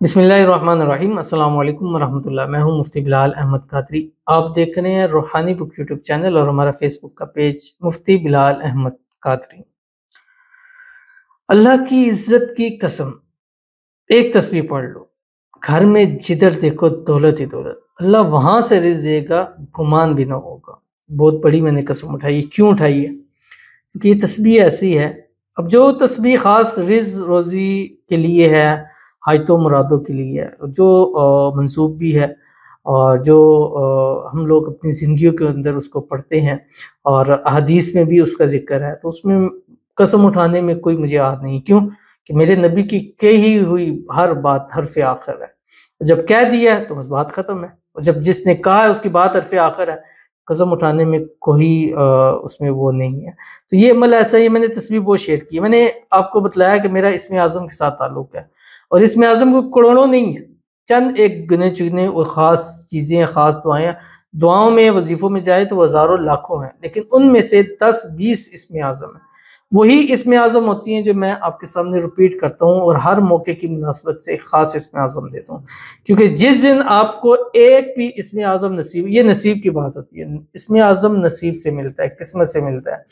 बिस्मिल्लाहिर्रहमानिर्रहीम। अस्सलाम वालेकुम वरहमतुल्लाह। मैं हूं मुफ्ती बिलाल अहमद कादरी। आप देख रहे हैं रूहानी बुक यूट्यूब चैनल और हमारा फेसबुक का पेज मुफ्ती बिलाल अहमद कादरी। अल्लाह की इज्जत की कसम, एक तस्बीह पढ़ लो, घर में जिधर देखो दौलत ही दौलत, अल्लाह वहां से रिज़्क देगा, गुमान भी ना होगा। बहुत बड़ी मैंने कसम उठाई है। क्यों उठाई है? क्योंकि ये तस्बीह ऐसी है। अब जो तस्बीह खास रिज़्क रोज़ी के लिए है, हाजतों मुरादों के लिए है, जो मंसूब भी है और जो हम लोग अपनी ज़िंदगियों के अंदर उसको पढ़ते हैं और अहादीस में भी उसका ज़िक्र है, तो उसमें कसम उठाने में कोई मुझे आद नहीं। क्यों? कि मेरे नबी की कही हुई हर बात हर्फ़ आखिर है। जब कह दिया है तो बस बात ख़त्म है, और जब जिसने कहा है उसकी बात हर्फ़ आखिर है, कसम उठाने में कोई उसमें वो नहीं है। तो ये अमल ऐसा ही, मैंने तस्बीह वो शेयर की। मैंने आपको बतलाया कि मेरा इस्म आज़म के साथ ताल्लुक़ है, और इस्म आज़म को करोड़ों नहीं है, चंद एक गिने-चुने और ख़ास चीज़ें, ख़ास दुआएँ, दुआओं में, वज़ीफ़ों में जाए तो हज़ारों लाखों हैं, लेकिन उनमें से 10-20 इस्म आज़म हैं। वही इस्म आज़म होती हैं जो मैं आपके सामने रिपीट करता हूँ और हर मौके की मुनासबत से एक ख़ास इस्म आज़म देता हूँ। क्योंकि जिस दिन आपको एक भी इस्म आज़म नसीब, ये नसीब की बात होती है, इस्म आज़म नसीब से मिलता है, किस्मत से मिलता है।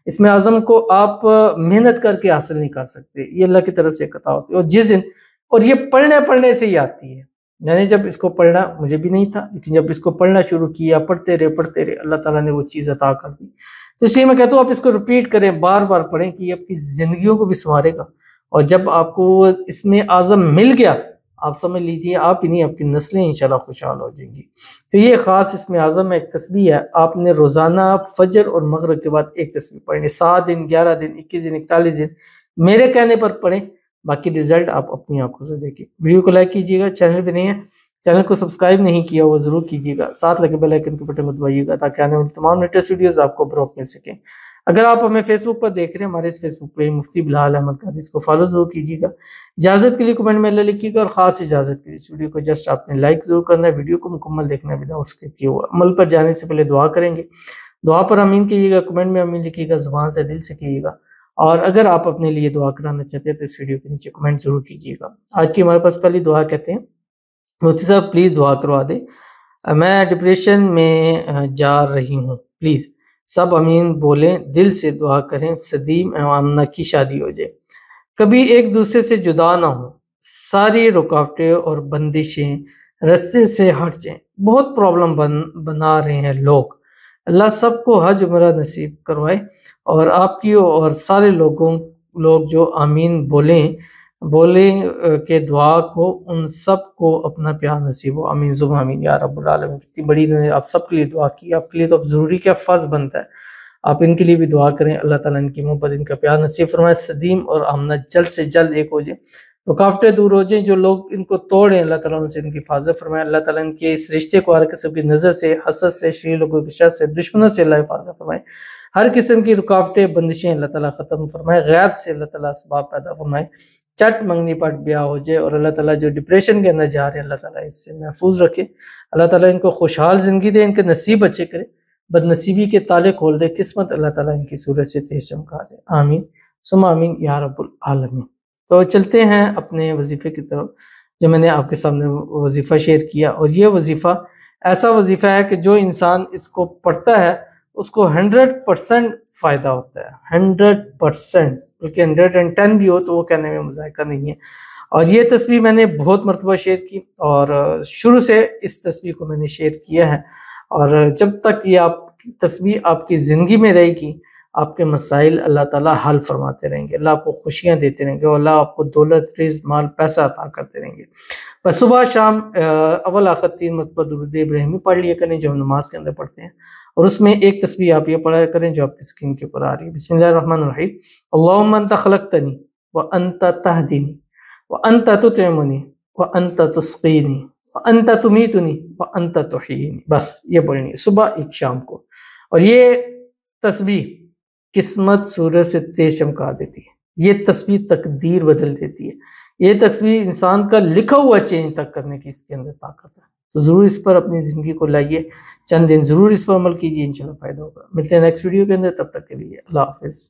इस्म आज़म को आप मेहनत करके हासिल नहीं कर सकते, ये अल्लाह की तरफ से एक अता होती है। और जिस दिन, और ये पढ़ने से ही आती है। मैंने जब इसको पढ़ना, मुझे भी नहीं था, लेकिन जब इसको पढ़ना शुरू किया, पढ़ते रहे, अल्लाह ताला ने वो चीज़ अता कर दी। तो इसलिए मैं कहता हूँ आप इसको रिपीट करें, बार-बार पढ़ें, कि ये आपकी ज़िंदगियों को भी सँवारेगा। और जब आपको वो इस्म आज़म मिल गया, आप समझ लीजिए आप ही नहीं, आपकी नस्लें इंशाअल्लाह खुशहाल हो जाएँगी। तो ये ख़ास इस्म आज़म है, एक तस्बीह है। आपने रोज़ाना फजर और मगरिब के बाद एक तस्बीह पढ़नी, 7 दिन, 11 दिन, 21 दिन, 41 दिन, मेरे कहने पर पढ़ें, बाकी रिज़ल्ट आप अपनी आँखों से देखिए। वीडियो को लाइक कीजिएगा, चैनल पे नए हैं, चैनल को सब्सक्राइब नहीं किया वो ज़रूर कीजिएगा, साथ लगे बेल आइकन के बटन को दबाइएगा ताकि आने वाली तमाम लेटेस्ट वीडियोज़ आपको बरवक्त मिल सकें। अगर आप हमें फेसबुक पर देख रहे हैं, हमारे इस फेसबुक पेज मुफ्ती बिलाल अहमद कादरी, इसको फॉलो ज़रूर कीजिएगा। इजाज़त के लिए कमेंट में अल्लाह लिखिएगा, और ख़ास इजाज़त के लिए इस वीडियो को जस्ट आपने लाइक ज़रूर करना है। वीडियो को मुकम्मल देखना है विदाउट स्किप किए हुए। अमल पर जाने से पहले दुआ करेंगे, दुआ पर आमीन कीजिएगा, कमेंट में आमीन लिखिएगा, ज़ुबान से दिल से कीजिएगा। और अगर आप अपने लिए दुआ कराना चाहते हैं तो इस वीडियो के नीचे कमेंट ज़रूर कीजिएगा। आज की हमारे पास पहली दुआ कहते हैं, मुफ्ती साहब प्लीज़ दुआ करवा दें, मैं डिप्रेशन में जा रही हूँ, प्लीज़ सब आमीन बोलें, दिल से दुआ करें, सदीम आमना की शादी हो जाए, कभी एक दूसरे से जुदा ना हो, सारी रुकावटें और बंदिशें रास्ते से हट जाएं, बहुत प्रॉब्लम बना रहे हैं लोग, अल्लाह सबको हज उम्रा नसीब करवाए, और आपकी और सारे लोग जो आमीन बोलें के दुआ को, उन सब को अपना प्यार नसीब हो, आमीन सुबह आमीन या रब्बुल आलमीन। इतनी बड़ी इन्होंने आप सबके लिए दुआ की, आपके लिए तो अब ज़रूरी क्या फ़र्ज़ बनता है, आप इनके लिए भी दुआ करें, अल्लाह ताला इनकी मोहब्बत, इनका प्यार नसीब फरमाए, सदीम और आमना जल्द से जल्द एक हो जाए, रुकावटें दूर हो जाएँ, जो लोग इनको तोड़ें अल्लाह ताला उनसे इनकी हिफाज़त फरमाए, अल्लाह ताला इनके इस रिश्ते को हर किस्म की नज़र से, हसद से, शरीर लोगों की शर से, दुश्मनों से अल्लाह हिफाज़त फरमाए, हर किस्म की रुकावटें, बंदिशें अल्लाह ताला ख़त्म फरमाए, गैब से अल्लाह ताला असबाब पैदा फरमाए, चट मंगनी पट ब्याह हो जाए, और अल्लाह ताला जो डिप्रेशन के अंदर जा रहे हैं अल्लाह ताला इससे महफूज रखे, अल्लाह ताला इनको खुशहाल ज़िंदगी दे, इनके नसीब अच्छे करे, बदनसीबी के ताले खोल दे, किस्मत अल्लाह ताला इनकी सूरत से तेज चमका दे, आमीन सुम्मा आमीन या रब्बुल आलमीन। तो चलते हैं अपने वजीफ़े की तरफ, जो मैंने आपके सामने वजीफ़ा शेयर किया, और ये वजीफ़ा ऐसा वजीफ़ा है कि जो इंसान इसको पढ़ता है उसको 100% फ़ायदा होता है, 100%, बल्कि 110 भी हो तो वो कहने में मुज़ाहिका नहीं है। और ये तस्बीह मैंने बहुत मरतबा शेयर की, और शुरू से इस तस्बीह को मैंने शेयर किया है, और जब तक ये आप तस्बीह आपकी ज़िंदगी में रहेगी, आपके मसाइल अल्लाह ताला हल फरमाते रहेंगे, अल्लाह आपको खुशियाँ देते रहेंगे, और अल्लाह आपको दौलत, रिज़्क़, माल, पैसा अता करते रहेंगे। बस सुबह शाम अव्वल आखिर 3 मरतबा दुरूद इब्राहिमी पढ़ लिया करें, जो हम नमाज के अंदर पढ़ते हैं, और उसमें एक तस्बीह आप ये पढ़ा करें जो आपकी स्क्रीन के ऊपर आ रही है, बिस्मिल्लाहिर्रहमानिर्रहीम, अल्लाहुम्मा अंता खलक़तनी व अंता तहदीनी व अंता तुतइमुनी व अंता तुस्क़ीनी व अंता तुमीतुनी व अंता तुह्यीनी। बस ये पढ़नी है सुबह एक शाम को, और ये तस्बीह किस्मत सूरज से तेज चमका देती है, ये तस्बीह तकदीर बदल देती है, ये तस्बीह इंसान का लिखा हुआ चेंज तक करने की इसके अंदर ताकत है। तो ज़रूर इस पर अपनी ज़िंदगी को लाइए, चंद दिन ज़रूर इस पर अमल कीजिए, इंशाल्लाह फ़ायदा होगा। मिलते हैं नेक्स्ट वीडियो के अंदर, तब तक के लिए अल्लाह हाफ़िज़।